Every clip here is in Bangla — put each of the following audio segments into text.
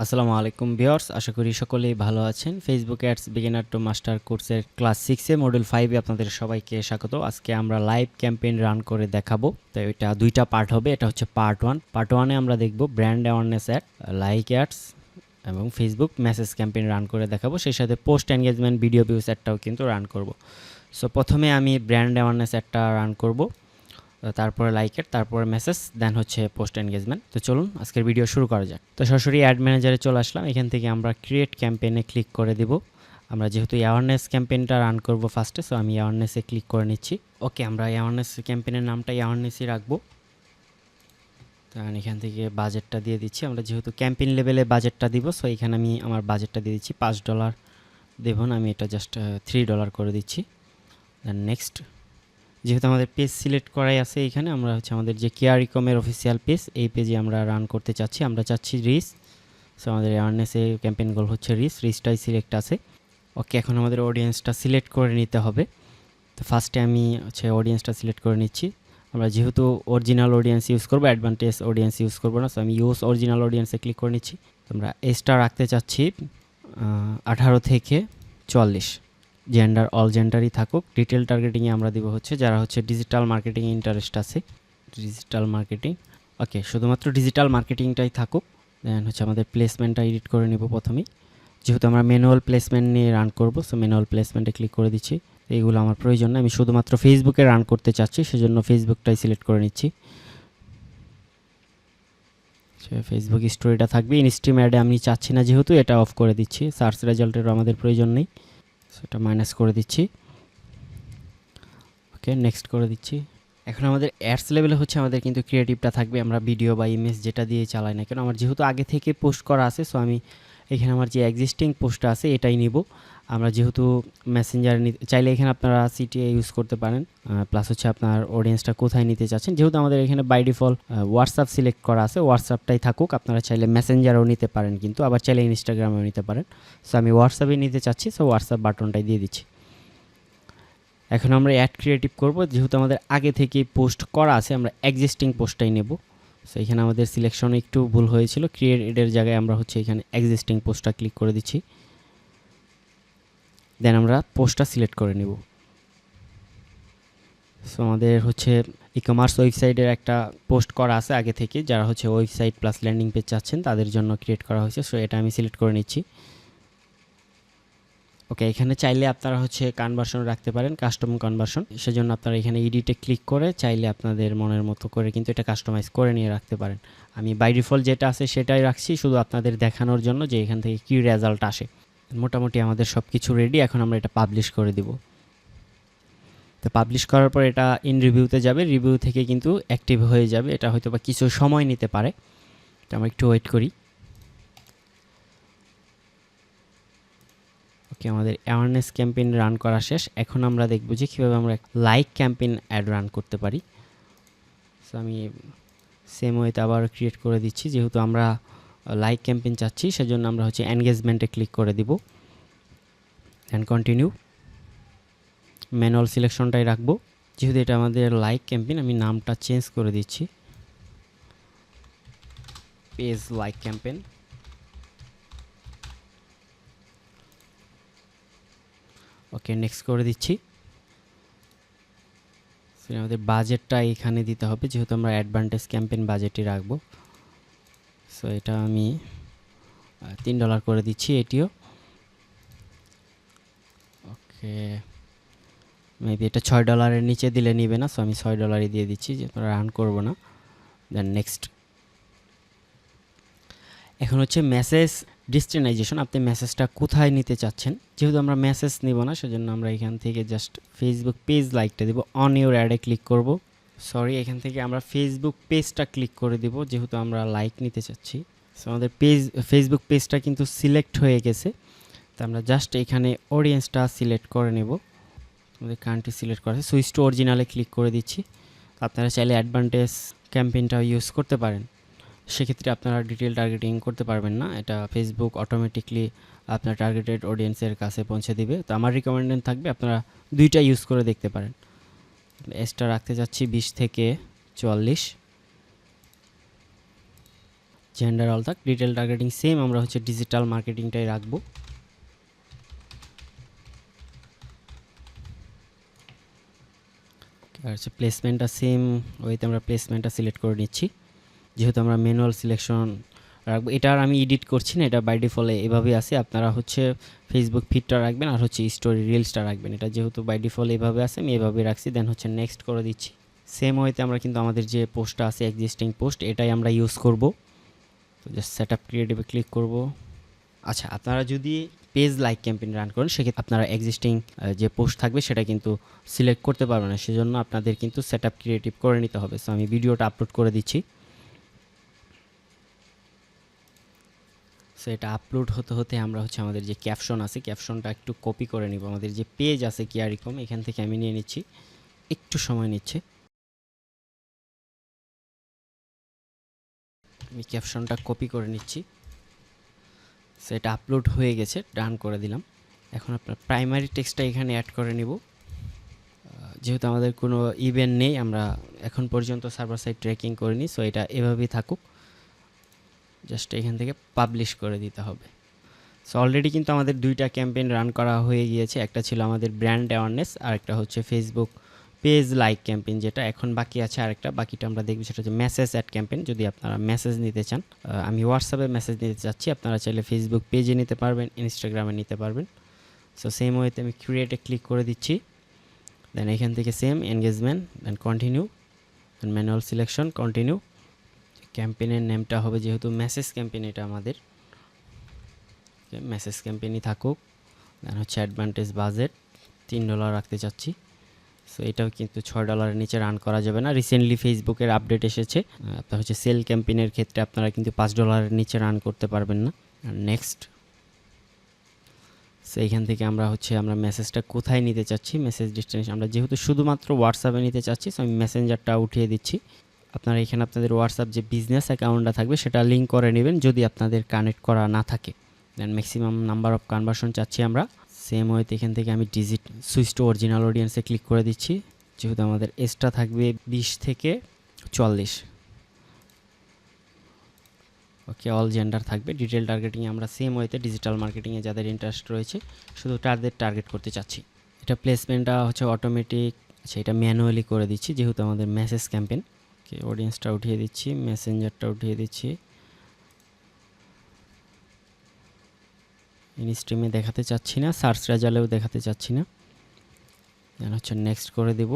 আসসালামু আলাইকুম ভিউয়ার্স, আশা করি সকলেই ভালো আছেন। Facebook ads beginner two master কোর্সের ক্লাস 6 এ মডিউল 5 এ আপনাদের সবাইকে স্বাগত। আজকে আমরা লাইভ ক্যাম্পেইন রান করে দেখাবো। তো এটা দুইটা পার্ট হবে। এটা হচ্ছে পার্ট 1। পার্ট 1 এ আমরা দেখব brand awareness ad, like ads এবং ফেসবুক মেসেজ ক্যাম্পেইন রান করে দেখাবো। সেই সাথে পোস্ট এনগেজমেন্ট ভিডিও ভিউজ অ্যাডটাও কিন্তু রান করব। সো প্রথমে আমি ব্র্যান্ড অ্যাওয়ারনেস অ্যাডটা রান করব, তারপরে লাইকের, তারপরে মেসেজ, দেন হচ্ছে পোস্ট এনগেজমেন্ট। তো চলুন আজকের ভিডিও শুরু করা যাক। তো সরাসরি অ্যাড ম্যানেজারে চলে আসলাম। এখান থেকে আমরা ক্রিয়েট ক্যাম্পেইনে ক্লিক করে দিব। আমরা যেহেতু অ্যাওয়ারনেস ক্যাম্পেইনটা রান করব ফার্স্টে, সো আমি অ্যাওয়ারনেসে ক্লিক করে নিচ্ছি। ওকে, আমরা অ্যাওয়ারনেস ক্যাম্পেইনের নামটা অ্যাওয়ারনেসই রাখবো। কারণ এখান থেকে বাজেটটা দিয়ে দিচ্ছি। আমরা যেহেতু ক্যাম্পেইন লেভেলে বাজেটটা দিব, সো এখানে আমি আমার বাজেটটা দিয়ে দিচ্ছি। $5 দেব না, আমি এটা জাস্ট $3 করে দিচ্ছি। Then next. যেহেতু আমাদের পেজ সিলেক্ট করাই আছে, এখানে আমরা হচ্ছে আমাদের যে কেয়ার ইকমের অফিসিয়াল পেজ, এই পেজে আমরা রান করতে চাচ্ছি। আমরা চাচ্ছি রিচ। সো আমাদের অ্যাওয়ারনেসে ক্যাম্পেইন গোল হচ্ছে রিচটাই সিলেক্ট আছে। ওকে, এখন আমাদের অডিয়েন্সটা সিলেক্ট করে নিতে হবে। তো ফার্স্টে আমি হচ্ছে অডিয়েন্সটা সিলেক্ট করে নিচ্ছি। আমরা যেহেতু অরিজিনাল অডিয়েন্স ইউজ করবো, অ্যাডভান্টেজ অডিয়েন্স ইউজ করবো না, সো আমি ইউজ অরিজিনাল অডিয়েন্সে ক্লিক করে নিচ্ছি। আমরা এজটা রাখতে চাচ্ছি 18 থেকে 44। জেন্ডার অল জেন্ডারই থাকুক। ডিটেল টার্গেটিংয়ে আমরা দিব হচ্ছে যারা হচ্ছে ডিজিটাল মার্কেটিং ইন্টারেস্ট আছে, ডিজিটাল মার্কেটিং। ওকে, শুধুমাত্র ডিজিটাল মার্কেটিংটাই থাকুক। দেন হচ্ছে আমাদের প্লেসমেন্টটা এডিট করে নেব প্রথমেই। যেহেতু আমরা ম্যানুয়াল প্লেসমেন্ট নিয়ে রান করব, সো ম্যানুয়াল প্লেসমেন্টে ক্লিক করে দিচ্ছি। এইগুলো আমার প্রয়োজন না, আমি শুধুমাত্র ফেসবুকে রান করতে চাচ্ছি, সেজন্য ফেসবুকটাই সিলেক্ট করে নিচ্ছি। ফেসবুক স্টোরিটা থাকবে। ইনস্ট্রিম অ্যাডে আমি চাচ্ছি না, যেহেতু এটা অফ করে দিচ্ছি। সার্চ রেজাল্টেরও আমাদের প্রয়োজন নেই, সেটা মাইনাস করে দিচ্ছি। ওকে, নেক্সট করে দিচ্ছি। এখন আমাদের অ্যাডস লেভেলে হচ্ছে আমাদের কিন্তু ক্রিয়েটিভটা থাকবে। আমরা ভিডিও বা ইমেজ যেটা দিয়ে চালাই না কেন, আমার যেহেতু আগে থেকে পোস্ট করা আছে, সো আমি এখানে আমার যে এক্সিস্টিং পোস্টটা আছে এটাই নিব। আমরা যেহেতু মেসেঞ্জার চাইলে এখানে আপনারা সিটিএ ইউজ করতে পারেন। প্লাস হচ্ছে আপনার অডিয়েন্সটা কোথায় নিতে চাচ্ছেন। যেহেতু আমাদের এখানে বাই ডিফল্ট হোয়াটসঅ্যাপ সিলেক্ট করা আছে, হোয়াটসঅ্যাপটাই থাকুক। আপনারা চাইলে মেসেঞ্জারও নিতে পারেন, কিন্তু আবার চাইলে ইনস্টাগ্রামেও নিতে পারেন। সো আমি হোয়াটসঅ্যাপে নিতে চাচ্ছি, সো হোয়াটসঅ্যাপ বাটনটাই দিয়ে দিচ্ছি। এখন আমরা অ্যাড ক্রিয়েটিভ করব। যেহেতু আমাদের আগে থেকেই পোস্ট করা আছে, আমরা এক্সিস্টিং পোস্টটাই নেব। সো এখানে আমাদের সিলেকশন একটু ভুল হয়েছিল। ক্রিয়েটের জায়গায় আমরা হচ্ছে এখানে এক্সিস্টিং পোস্টটা ক্লিক করে দিচ্ছি। দেন আমরা পোস্টটা সিলেক্ট করে নেব। সো আমাদের হচ্ছে ই কমার্স ওয়েবসাইটের একটা পোস্ট করা আছে আগে থেকে, যারা হচ্ছে ওয়েবসাইট প্লাস ল্যান্ডিং পেজ চাচ্ছেন তাদের জন্য ক্রিয়েট করা হয়েছে। সো এটা আমি সিলেক্ট করে নিচ্ছি। ওকে, এখানে চাইলে আপনারা হচ্ছে কনভার্সন রাখতে পারেন, কাস্টম কনভার্সন। সেজন্য আপনারা এখানে এডিটে ক্লিক করে চাইলে আপনাদের মনের মতো করে কিন্তু এটা কাস্টমাইজ করে নিয়ে রাখতে পারেন। আমি বাই ডিফল্ট যেটা আছে সেটাই রাখছি, শুধু আপনাদের দেখানোর জন্য যে এখান থেকে কী রেজাল্ট আসে। মোটামুটি আমাদের সব কিছু রেডি। এখন আমরা এটা পাবলিশ করে দিব। তো পাবলিশ করার পর এটা ইন রিভিউতে যাবে। রিভিউ থেকে কিন্তু অ্যাক্টিভ হয়ে যাবে। এটা হয়তো বা কিছু সময় নিতে পারে, তো আমরা একটু ওয়েট করি। ওকে, আমাদের অ্যাওয়ারনেস ক্যাম্পেইন রান করা শেষ। এখন আমরা দেখব যে কীভাবে আমরা লাইক ক্যাম্পেইন অ্যাড রান করতে পারি। সো আমি সেম ওয়েতে আবার ক্রিয়েট করে দিচ্ছি। যেহেতু আমরা লাইক ক্যাম্পেইন চাচ্ছি, সেজন্য আমরা হচ্ছে এনগেজমেন্টে ক্লিক করে দিব। And continue. ম্যানুয়াল সিলেকশনটাই রাখবো। যেহেতু এটা আমাদের লাইক ক্যাম্পেইন, আমি নামটা চেঞ্জ করে দিচ্ছি, পেজ লাইক ক্যাম্পেইন। ওকে, নেক্সট করে দিচ্ছি। আমাদের বাজেটটা এখানে দিতে হবে, যেহেতু আমরা অ্যাডভান্টেজ ক্যাম্পেইন বাজেটই রাখবো। সো এটা আমি $3 করে দিচ্ছি এটিও। ওকে, মেবি এটা $6 নিচে দিলে নিবে না, সো আমি $6 দিয়ে দিচ্ছি, যে আমরা রান করবো না। Then next. এখন হচ্ছে মেসেজ ডেস্টিনেশন, আপনি মেসেজটা কোথায় নিতে চাচ্ছেন। যেহেতু আমরা মেসেজ নিব না, সেজন্য আমরা এখান থেকে জাস্ট ফেসবুক পেজ লাইকটা দিব। অন ইউর অ্যাডে ক্লিক করব। সরি, এখান থেকে আমরা ফেসবুক পেজটা ক্লিক করে দিব, যেহেতু আমরা লাইক নিতে চাচ্ছি। সো আমাদের ফেসবুক পেজটা কিন্তু সিলেক্ট হয়ে গেছে। তো আমরা জাস্ট এখানে অডিয়েন্সটা সিলেক্ট করে নেব। আমাদের কান্ট্রি সিলেক্ট করা আছে, সুইচ টু অরিজিনালে ক্লিক করে দিচ্ছি। আপনারা চাইলে অ্যাডভান্টেজ ক্যাম্পেইনটাও ইউজ করতে পারেন। সেক্ষেত্রে আপনারা ডিটেল টার্গেটিং করতে পারবেন না, এটা ফেসবুক অটোমেটিকলি আপনার টার্গেটেড অডিয়েন্সের কাছে পৌঁছে দিবে। তো আমার রিকমেন্ডেড থাকবে আপনারা দুইটা ইউজ করে দেখতে পারেন। এসটা রাখতে যাচ্ছি 20 থেকে 44। জেন্ডার অল থাক। ডিটেল টার্গেটিং সেম আমরা হচ্ছে ডিজিটাল মার্কেটিংটাই রাখবো। আর হচ্ছে প্লেসমেন্টটা সেম ওইতে আমরা প্লেসমেন্টটা সিলেক্ট করে নিচ্ছি, যেহেতু আমরা ম্যানুয়াল সিলেকশন রাখবো। এটা আর আমি এডিট করছি না, এটা বাই ডিফল্ট এভাবেই আছে। আপনারা হচ্ছে ফেসবুক ফিডটা রাখবেন আর হচ্ছে স্টোরি রিলসটা রাখবেন। এটা যেহেতু বাই ডিফল্ট এভাবে আছে আমি এভাবেই রাখছি। দেন হচ্ছে নেক্সট করে দিচ্ছি। সেম ওয়েতে আমরা কিন্তু আমাদের যে পোস্টটা আছে এক্সিস্টিং পোস্ট এটাই আমরা ইউজ করব। তো জাস্ট সেট আপ ক্রিয়েটিভে ক্লিক করব। আচ্ছা, আপনারা যদি পেজ লাইক ক্যাম্পেইন রান করেন সেক্ষেত্রে আপনারা এক্সিস্টিং যে পোস্ট থাকবে সেটা কিন্তু সিলেক্ট করতে পারবেন না, সেজন্য আপনাদের কিন্তু সেট আপ ক্রিয়েটিভ করে নিতে হবে। সো আমি ভিডিওটা আপলোড করে দিচ্ছি। সো এটা আপলোড হতে হতে আমরা হচ্ছে আমাদের যে ক্যাপশন আছে ক্যাপশনটা একটু কপি করে নিব। আমাদের যে পেজ আছে কিয়ারিকম এখান থেকে আমি নিয়ে নিচ্ছি, একটু সময় নিচ্ছে। আমি ক্যাপশনটা কপি করে নিচ্ছি। সো এটা আপলোড হয়ে গেছে, ডান করে দিলাম। এখন আপনার প্রাইমারি টেক্সটটা এখানে অ্যাড করে নিব। যেহেতু আমাদের কোনো ইভেন্ট নেই, আমরা এখন পর্যন্ত সার্ভার সাইড ট্র্যাকিং করিনি, সো এটা এভাবেই থাকুক। জাস্ট এখান থেকে পাবলিশ করে দিতে হবে। সো অলরেডি কিন্তু আমাদের দুইটা ক্যাম্পেইন রান করা হয়ে গিয়েছে। একটা ছিল আমাদের ব্র্যান্ড অ্যাওয়ারনেস আর একটা হচ্ছে ফেসবুক পেজ লাইক ক্যাম্পেইন, যেটা এখন বাকি আছে। আরেকটা বাকিটা আমরা দেখব, সেটা হচ্ছে মেসেজ অ্যাড ক্যাম্পেইন। যদি আপনারা মেসেজ নিতে চান, আমি হোয়াটসঅ্যাপে মেসেজ নিতে চাচ্ছি, আপনারা চাইলে ফেসবুক পেজে নিতে পারবেন, ইনস্টাগ্রামে নিতে পারবেন। সো সেম ওয়েতে আমি ক্রিয়েটে ক্লিক করে দিচ্ছি। দেন এখান থেকে সেম এনগেজমেন্ট, দেন কন্টিনিউ, দেন ম্যানুয়াল সিলেকশন, কন্টিনিউ। ক্যাম্পেইনের নেমটা হবে যেহেতু মেসেজ ক্যাম্পেইন এটা আমাদের, মেসেজ ক্যাম্পেইনই থাকুক। দেন হচ্ছে অ্যাডভান্টেজ বাজেট $3 রাখতে চাচ্ছি। সো এটাও কিন্তু $6 নিচে রান করা যাবে না। রিসেন্টলি ফেসবুকের আপডেট এসেছে, আপনার হচ্ছে সেল ক্যাম্পেইনের ক্ষেত্রে আপনারা কিন্তু $5 নিচে রান করতে পারবেন না। আর নেক্সট। সো এইখান থেকে আমরা মেসেজটা কোথায় নিতে চাচ্ছি, মেসেজ ডেস্টিনেশন আমরা যেহেতু শুধুমাত্র হোয়াটসঅ্যাপে নিতে চাচ্ছি, সো আমি মেসেঞ্জারটা উঠিয়ে দিচ্ছি। আপনারা এখানে আপনাদের হোয়াটসঅ্যাপ যে বিজনেস অ্যাকাউন্টটা থাকবে সেটা লিঙ্ক করে নেবেন যদি আপনাদের কানেক্ট করা না থাকে। Then maximum number of conversion চাচ্ছি আমরা। সেম ওয়েতে এখান থেকে আমি ডিজিট সুইচ টু অরিজিনাল অডিয়েন্সে ক্লিক করে দিচ্ছি, যেহেতু আমাদের এজটা থাকবে 20 থেকে 40। ওকে, অল জেন্ডার থাকবে। ডিটেল টার্গেটিং আমরা সেম ওয়েতে ডিজিটাল মার্কেটিংয়ে যাদের ইন্টারেস্ট রয়েছে শুধু তাদের টার্গেট করতে চাচ্ছি। এটা প্লেসমেন্টটা হচ্ছে অটোমেটিক, আচ্ছা এটা ম্যানুয়ালি করে দিচ্ছি যেহেতু আমাদের মেসেজ ক্যাম্পেইন। ওকে, অডিয়েন্সটা উঠিয়ে দিচ্ছি, মেসেঞ্জারটা উঠিয়ে দিচ্ছি। ইনস্ট্রিমে দেখাতে চাচ্ছি না, সার্চ রেজাল্টেও দেখাতে চাচ্ছি না। দেন হচ্ছে নেক্সট করে দেব।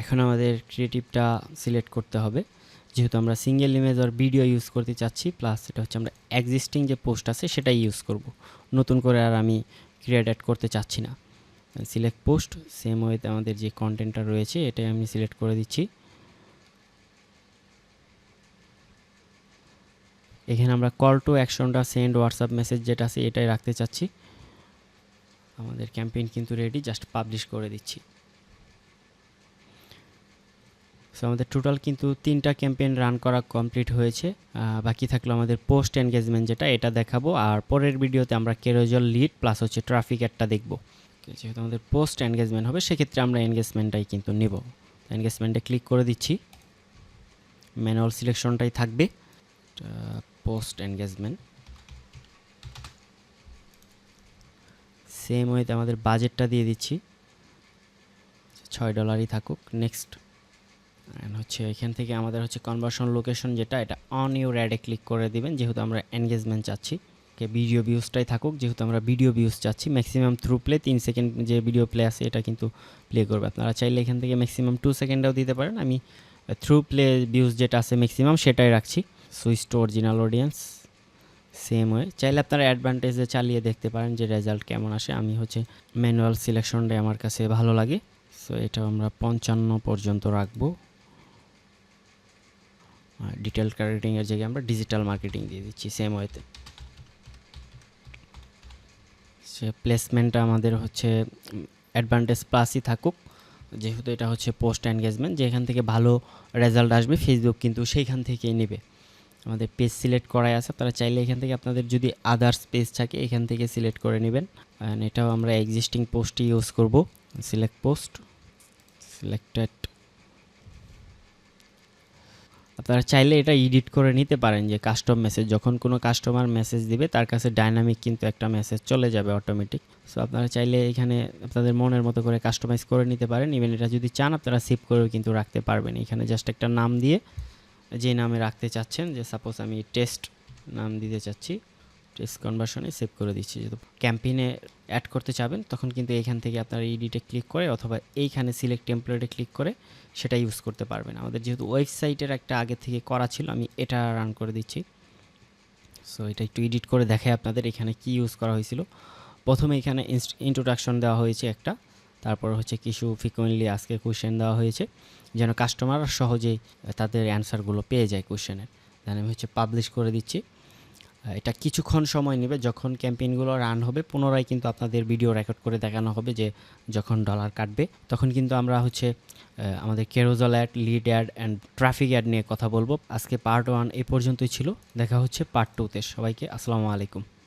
এখন আমাদের ক্রিয়েটিভটা সিলেক্ট করতে হবে, যেহেতু আমরা সিঙ্গেল ইমেজ আর ভিডিও ইউজ করতে চাচ্ছি, প্লাস এটা হচ্ছে আমরা এক্সিস্টিং যে পোস্ট আছে সেটাই ইউজ করব, নতুন করে আর আমি ক্রিয়েট অ্যাড করতে চাচ্ছি না। সিলেক্ট পোস্ট, সেম ওয়েতে আমাদের যে কন্টেন্টটা রয়েছে এটাই আমি সিলেক্ট করে দিচ্ছি। এখানে আমরা কল টু অ্যাকশনটা সেন্ড হোয়াটসঅ্যাপ মেসেজ যেটা আছে এটাই রাখতে চাচ্ছি। আমাদের ক্যাম্পেইন কিন্তু রেডি, জাস্ট পাবলিশ করে দিচ্ছি। সো আমাদের টোটাল কিন্তু 3টা ক্যাম্পেইন রান করা কমপ্লিট হয়েছে। বাকি থাকলো আমাদের পোস্ট এনগেজমেন্ট যেটা, এটা দেখাবো। আর পরের ভিডিওতে আমরা ক্যারোজেল লিড প্লাস হচ্ছে ট্রাফিক অ্যাডটা দেখবো। যেহেতু আমাদের পোস্ট এনগেজমেন্ট হবে সেক্ষেত্রে আমরা এনগেজমেন্টটাই কিন্তু নেব। এনগেজমেন্টে ক্লিক করে দিচ্ছি, ম্যানুয়াল সিলেকশনটাই থাকবে, পোস্ট এনগেজমেন্ট। সেম ওয়েতে আমাদের বাজেটটা দিয়ে দিচ্ছি, $6 থাকুক। নেক্সট। অ্যান্ড হচ্ছে এখান থেকে আমাদের হচ্ছে কনভার্সন লোকেশন যেটা, এটা অন ইউর অ্যাডে ক্লিক করে দিবেন যেহেতু আমরা এনগেজমেন্ট চাচ্ছি। ওকে, ভিডিও ভিউজটাই থাকুক যেহেতু আমরা ভিডিও ভিউজ চাচ্ছি। ম্যাক্সিমাম থ্রু প্লে 3 সেকেন্ড যে ভিডিও প্লে আছে এটা কিন্তু প্লে করবে। আপনারা চাইলে এখান থেকে ম্যাক্সিমাম 2 সেকেন্ডেও দিতে পারেন। আমি থ্রু প্লে ভিউজ যেটা আছে ম্যাক্সিমাম সেটাই রাখছি। Switch to original audience, same way চাইলে আপনারা অ্যাডভান্টেজে চালিয়ে দেখতে পারেন যে রেজাল্ট কেমন আসে। আমি হচ্ছে ম্যানুয়াল সিলেকশনটাই আমার কাছে ভালো লাগে, সো এটা আমরা 55 পর্যন্ত রাখবো। ডিটেল টার্গেটিংয়ের জায়গায় আমরা ডিজিটাল মার্কেটিং দিয়ে দিচ্ছি সেম ওয়েতে। সে প্লেসমেন্টটা আমাদের হচ্ছে অ্যাডভান্টেজ প্লাসই থাকুক যেহেতু এটা হচ্ছে পোস্ট এনগেজমেন্ট, যেখান থেকে ভালো রেজাল্ট আসবে ফেসবুক কিন্তু সেইখান থেকেই নেবে। আমাদের পেজ সিলেক্ট করাই আছে, আপনারা চাইলে এখান থেকে আপনাদের যদি আদার্স পেজ থাকে এখান থেকে সিলেক্ট করে নেবেন। অ্যান্ড এটাও আমরা এক্সিস্টিং পোস্টই ইউজ করব। সিলেক্ট পোস্ট, সিলেক্টেড, আপনারা চাইলে এটা এডিট করে নিতে পারেন যে কাস্টম মেসেজ, যখন কোনো কাস্টমার মেসেজ দিবে তার কাছে ডাইনামিক কিন্তু একটা মেসেজ চলে যাবে অটোমেটিক। সো আপনারা চাইলে এখানে আপনাদের মনের মতো করে কাস্টমাইজ করে নিতে পারেন। ইভেন এটা যদি চান আপনারা সেভ করেও কিন্তু রাখতে পারবেন। এখানে জাস্ট একটা নাম দিয়ে যে নামে রাখতে চাচ্ছেন, যে সাপোজ আমি টেস্ট নাম দিতে চাচ্ছি, টেস্ট কনভার্সনে সেভ করে দিচ্ছি। যেহেতু ক্যাম্পেইনে অ্যাড করতে চাবেন তখন কিন্তু এইখান থেকে আপনারা এডিটে ক্লিক করে অথবা এইখানে সিলেক্ট টেমপ্লেটে ক্লিক করে সেটা ইউজ করতে পারবেন। আমাদের যেহেতু ওয়েবসাইটের একটা আগে থেকে করা ছিল, আমি এটা রান করে দিচ্ছি। সো এটা একটু এডিট করে দেখাই আপনাদের এখানে কি ইউজ করা হয়েছিল। প্রথমে এখানে ইন্ট্রোডাকশন দেওয়া হয়েছে একটা, তারপর হচ্ছে কিছু ফ্রিকোয়েন্টলি আজকে কোয়েশ্চেন দেওয়া হয়েছে যেন কাস্টমার সহজেই তাদের অ্যান্সারগুলো পেয়ে যায় কোয়েশ্চেনের। দেন আমি হচ্ছে পাবলিশ করে দিচ্ছি। এটা কিছুক্ষণ সময় নেবে। যখন ক্যাম্পেইনগুলো রান হবে পুনরায় কিন্তু আপনাদের ভিডিও রেকর্ড করে দেখানো হবে যে যখন ডলার কাটবে তখন কিন্তু আমরা হচ্ছে আমাদের carousel ad, lead ad and traffic ad নিয়ে কথা বলবো। আজকে পার্ট 1 এই পর্যন্তই ছিল। দেখা হচ্ছে পার্ট 2তে। সবাইকে আসসালামু আলাইকুম।